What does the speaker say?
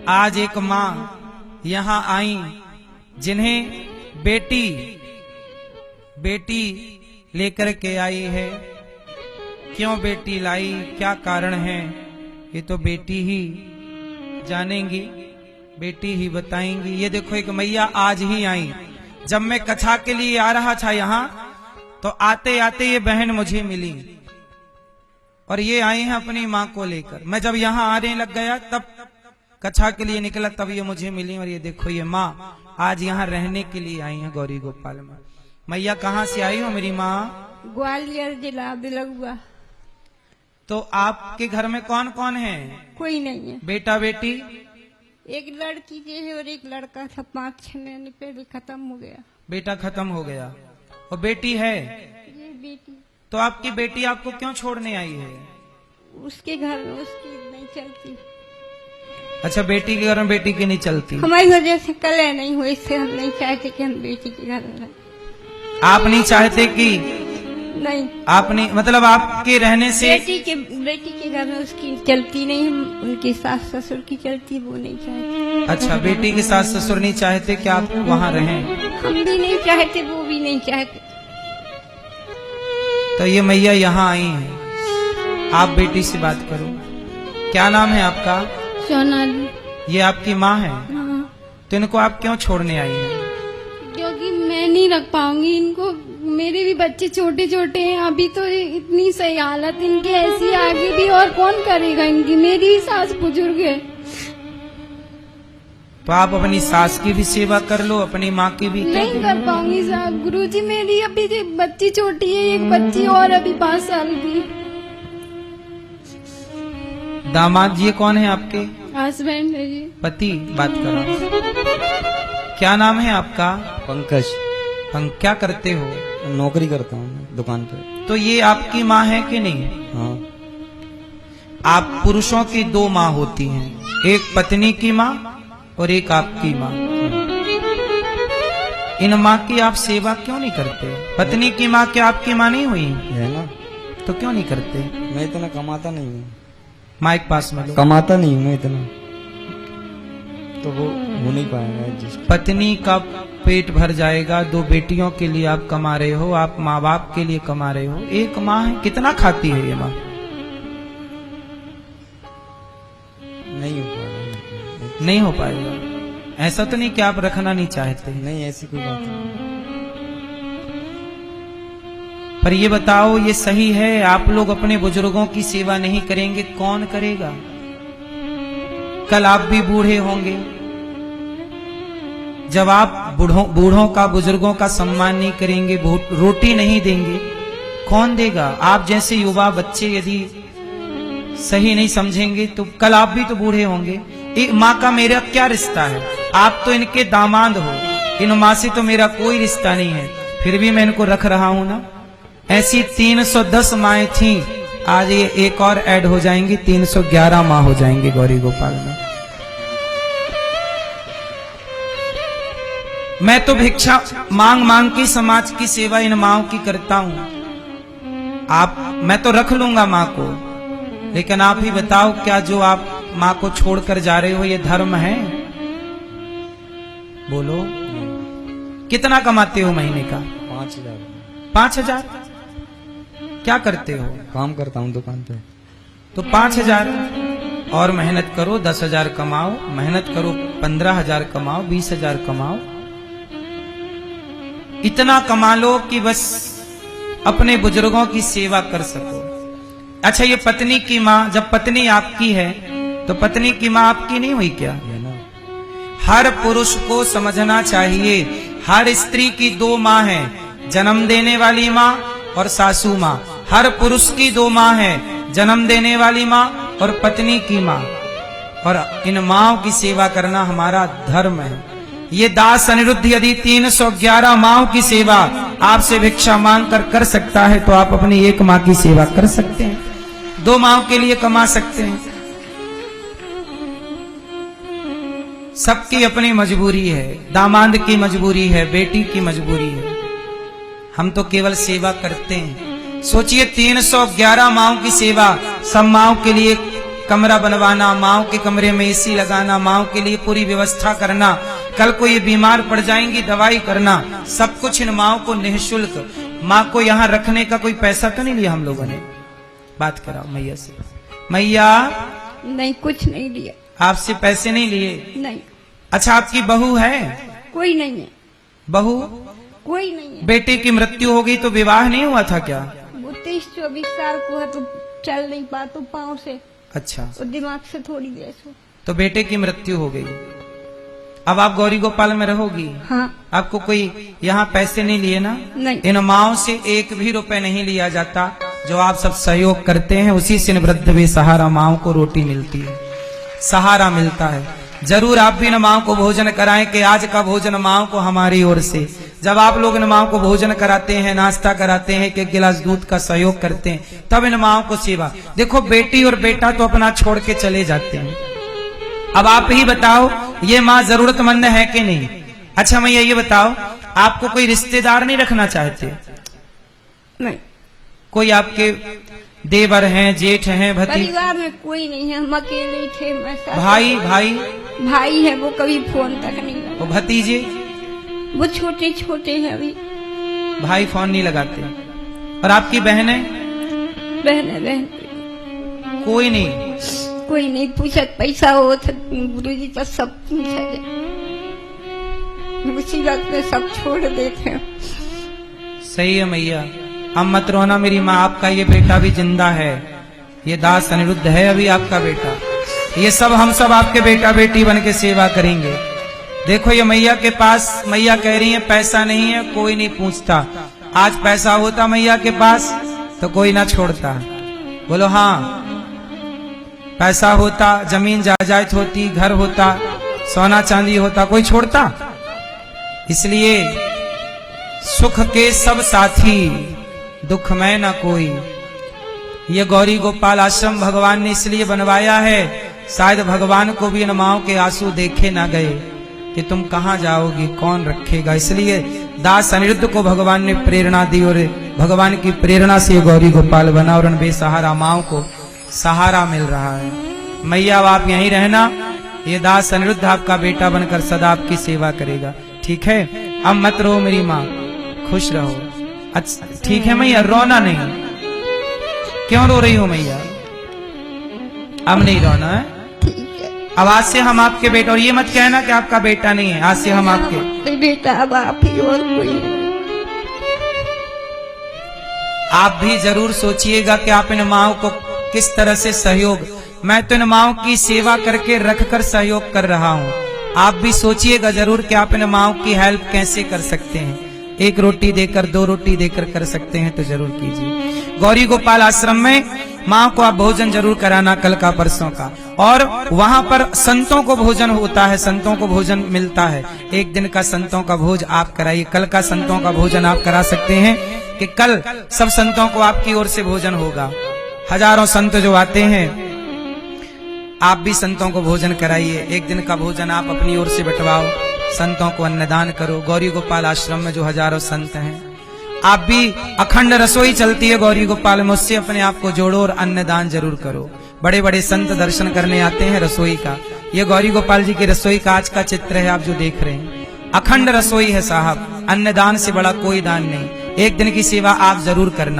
आज एक माँ यहाँ आई जिन्हें बेटी लेकर के आई है। क्यों बेटी लाई, क्या कारण है, ये तो बेटी ही जानेंगी, बेटी ही बताएंगी। ये देखो एक मैया आज ही आई। जब मैं कथा के लिए आ रहा था यहाँ तो आते आते ये बहन मुझे मिली और ये आई हैं अपनी माँ को लेकर। मैं जब यहाँ आने लग गया तब कथा के लिए निकला, तब ये मुझे मिली। और ये देखो ये माँ आज यहाँ रहने के लिए आई है गौरी गोपाल में। मैया कहाँ से आई हो मेरी माँ? ग्वालियर जिला बिलगुआ। तो आपके घर में कौन कौन है? कोई नहीं है। बेटा बेटी? एक लड़की जो है और एक लड़का था, 5-6 महीने पहले खत्म हो गया। बेटा खत्म हो गया और बेटी है? ये बेटी। तो आपकी बेटी आपको क्यों छोड़ने आई है? उसके घर में उसकी नहीं चलती। अच्छा, बेटी के घर में बेटी की नहीं चलती। हमारी वजह से कलह नहीं हुई, इससे हम नहीं चाहते कि हम बेटी के घर में रहें। आप नहीं चाहते कि? नहीं, आपने मतलब आपके रहने से बेटी के घर में उसकी चलती नहीं, उनकी सास ससुर की चलती, वो नहीं चाहते। अच्छा, बेटी के सास ससुर नहीं चाहते कि आप वहाँ रहें? हम भी नहीं चाहते, वो भी नहीं चाहते। तो ये मैया यहाँ आई हैं, आप बेटी से बात करो। क्या नाम है आपका? सोनाली। ये आपकी माँ है? हाँ। तो इनको आप क्यों छोड़ने आई हैं? क्योंकि मैं नहीं रख पाऊंगी इनको, मेरे भी बच्चे छोटे छोटे हैं। अभी तो इतनी सही हालत इनकी ऐसी, आगे भी और कौन करेगा इनकी। मेरी भी सास बुजुर्ग है। तो आप अपनी सास की भी सेवा कर लो, अपनी माँ की भी। नहीं कर पाऊंगी साहब। गुरुजी मेरी अभी बच्ची छोटी है, एक बच्ची और अभी 5 साल की। दामाद जी कौन है आपके? हस्बैंड है जी। पति बात करो। क्या नाम है आपका? पंकज। क्या करते हो? नौकरी करता हूँ मैं दुकान पे। तो ये आपकी माँ है कि नहीं? हाँ। आप पुरुषों की 2 माँ होती हैं, एक पत्नी की माँ और एक आपकी माँ। इन माँ की आप सेवा क्यों नहीं करते? पत्नी की माँ क्या आपकी माँ नहीं हुई है ना? तो क्यों नहीं करते? मैं इतना कमाता नहीं हूँ। माइक पास में लो। कमाता नहीं हूँ मैं इतना, तो वो हो नहीं पाएगा एडजस्ट। पत्नी का पेट भर जाएगा, 2 बेटियों के लिए आप कमा रहे हो, आप माँ बाप के लिए कमा रहे हो। एक माँ है, कितना खाती है ये माँ? नहीं हो पाएगा। नहीं हो पाएगा। ऐसा तो नहीं कि आप रखना नहीं चाहते? नहीं, ऐसी कोई बात नहीं। पर ये बताओ, ये सही है? आप लोग अपने बुजुर्गों की सेवा नहीं करेंगे, कौन करेगा? कल आप भी बूढ़े होंगे। जब आप बूढ़ों का, बुजुर्गों का सम्मान नहीं करेंगे, रोटी नहीं देंगे, कौन देगा? आप जैसे युवा बच्चे यदि सही नहीं समझेंगे तो कल आप भी तो बूढ़े होंगे। एक माँ का मेरा क्या रिश्ता है? आप तो इनके दामाद हो, इन माँ से तो मेरा कोई रिश्ता नहीं है, फिर भी मैं इनको रख रहा हूं ना। ऐसी 310 माएँ थी, आज ये एक और ऐड हो जाएंगी, 311 माँ हो जाएंगे गौरी गोपाल में। मैं तो भिक्षा मांग मांग की समाज की सेवा इन माँओं की करता हूं। मैं तो रख लूंगा माँ को, लेकिन आप ही बताओ, क्या जो आप माँ को छोड़कर जा रहे हो ये धर्म है? बोलो, कितना कमाते हो महीने का? 5,000। 5,000? क्या करते हो? काम करता हूँ दुकान पे। तो 5,000 और मेहनत करो, 10,000 कमाओ, मेहनत करो, 15,000 कमाओ, 20,000 कमाओ। इतना कमा लो कि बस अपने बुजुर्गों की सेवा कर सको। अच्छा, ये पत्नी की माँ, जब पत्नी आपकी है तो पत्नी की माँ आपकी नहीं हुई क्या? है ना? हर पुरुष को समझना चाहिए, हर स्त्री की 2 माँ हैं, जन्म देने वाली माँ और सासू माँ। हर पुरुष की 2 माँ हैं, जन्म देने वाली माँ और पत्नी की माँ। और इन माँओं की सेवा करना हमारा धर्म है। ये दास अनिरुद्ध यदि 311 माँओं की सेवा आपसे भिक्षा मांग कर सकता है, तो आप अपनी एक माँ की सेवा कर सकते हैं, 2 माँओं के लिए कमा सकते हैं। सबकी अपनी मजबूरी है, दामाद की मजबूरी है, बेटी की मजबूरी है। हम तो केवल सेवा करते हैं। सोचिए 311 माँओं की सेवा सब माँओं के लिए कमरा बनवाना, माओ के कमरे में एसी लगाना, माओ के लिए पूरी व्यवस्था करना, कल को ये बीमार पड़ जाएंगी दवाई करना, सब कुछ इन माओ को निःशुल्क। माँ को यहाँ रखने का कोई पैसा तो नहीं लिया हम लोगों ने? बात कराओ मैया से। मैया नहीं, कुछ नहीं लिया। आपसे पैसे नहीं लिए? नहीं। अच्छा, आपकी बहू है? कोई नहीं है। बहू? कोई नहीं है। बेटे की मृत्यु हो गई तो विवाह नहीं हुआ था क्या? वो 23-24 साल को है, तो चल नहीं पाता पाँव से, अच्छा, और दिमाग से थोड़ी देर से। तो बेटे की मृत्यु हो गई। अब आप गौरी गोपाल में रहोगी? हाँ। आपको कोई यहाँ पैसे नहीं लिए ना? नहीं। इन माओ से एक भी रुपए नहीं लिया जाता। जो आप सब सहयोग करते हैं उसी से वृद्ध बेसहारा माओ को रोटी मिलती है, सहारा मिलता है। जरूर आप भी इन माओ को भोजन कराएं कि आज का भोजन माओ को हमारी ओर से। जब आप लोग इन माओ को भोजन कराते हैं, नाश्ता कराते हैं, एक गिलास दूध का सहयोग करते हैं, तब इन माओ को सेवा। देखो, बेटी और बेटा तो अपना छोड़ के चले जाते हैं। अब आप ही बताओ, ये माँ जरूरतमंद है कि नहीं? अच्छा मैया ये बताओ, आपको कोई रिश्तेदार नहीं रखना चाहते? नहीं। कोई आपके देवर हैं, जेठ हैं, भतीजे? परिवार में कोई नहीं है, हम अकेले थे। मैं भाई? भाई है, वो कभी फोन तक नहीं लगा। वो भतीजे? वो छोटे छोटे हैं अभी। भाई फोन नहीं लगाते। और आपकी बहनें? बहन कोई नहीं? कोई नहीं पूछत। पैसा हो तो गुरु जी तो सब पूछा जाए, मुसीबत में सब छोड़ देते हैं। सही है मैया, अब मत रोना मेरी माँ। आपका ये बेटा भी जिंदा है, ये दास अनिरुद्ध है अभी आपका बेटा। ये सब हम सब आपके बेटा बेटी बन के सेवा करेंगे। देखो ये मैया के पास, मैया कह रही है पैसा नहीं है, कोई नहीं पूछता। आज पैसा होता मैया के पास तो कोई ना छोड़ता। बोलो हाँ, पैसा होता, जमीन जायदाद होती, घर होता, सोना चांदी होता, कोई छोड़ता? इसलिए सुख के सब साथी, दुख में न कोई। ये गौरी गोपाल आश्रम भगवान ने इसलिए बनवाया है, शायद भगवान को भी इन माओ के आंसू देखे ना गए कि तुम कहां जाओगी, कौन रखेगा। इसलिए दास अनिरुद्ध को भगवान ने प्रेरणा दी और भगवान की प्रेरणा से गौरी गोपाल बना और उन बेसहारा माओ को सहारा मिल रहा है। मैया अब आप यहीं रहना, ये दास अनिरुद्ध आपका बेटा बनकर सदा आपकी सेवा करेगा, ठीक है? अब मत रो मेरी माँ, खुश रहो। अच्छा ठीक है मैया, रोना नहीं। क्यों रो रही हो मैया? अब नहीं रोना है। अब आज से हम आपके बेटा, और ये मत कहना कि आपका बेटा नहीं है, आज से हम आपके बेटा। अब आप ही और कोई नहीं। आप भी जरूर सोचिएगा कि आप इन माओ को किस तरह से सहयोग। मैं तो इन माओ की सेवा करके रखकर सहयोग कर रहा हूँ। आप भी सोचिएगा जरूर कि आप इन माओ की हेल्प कैसे कर सकते हैं। एक रोटी देकर, दो रोटी देकर कर सकते हैं तो जरूर कीजिए। गौरी गोपाल आश्रम में माँ को आप भोजन जरूर कराना, कल का परसों का। और वहां पर संतों को भोजन होता है, संतों को भोजन मिलता है। एक दिन का संतों का भोज आप कराइए। कल का संतों का भोजन आप करा सकते हैं कि कल सब संतों को आपकी ओर से भोजन होगा। हजारों संत जो आते हैं, आप भी संतों को भोजन कराइए। एक दिन का भोजन आप अपनी ओर से बंटवाओ, संतों को अन्नदान करो। गौरी गोपाल आश्रम में जो हजारों संत हैं, आप भी, अखंड रसोई चलती है गौरी गोपाल में, उससे अपने आप को जोड़ो और अन्नदान जरूर करो। बड़े बड़े संत दर्शन करने आते हैं रसोई का। ये गौरी गोपाल जी की रसोई का आज का चित्र है, आप जो देख रहे हैं। अखंड रसोई है साहब, अन्नदान से बड़ा कोई दान नहीं। एक दिन की सेवा आप जरूर करना।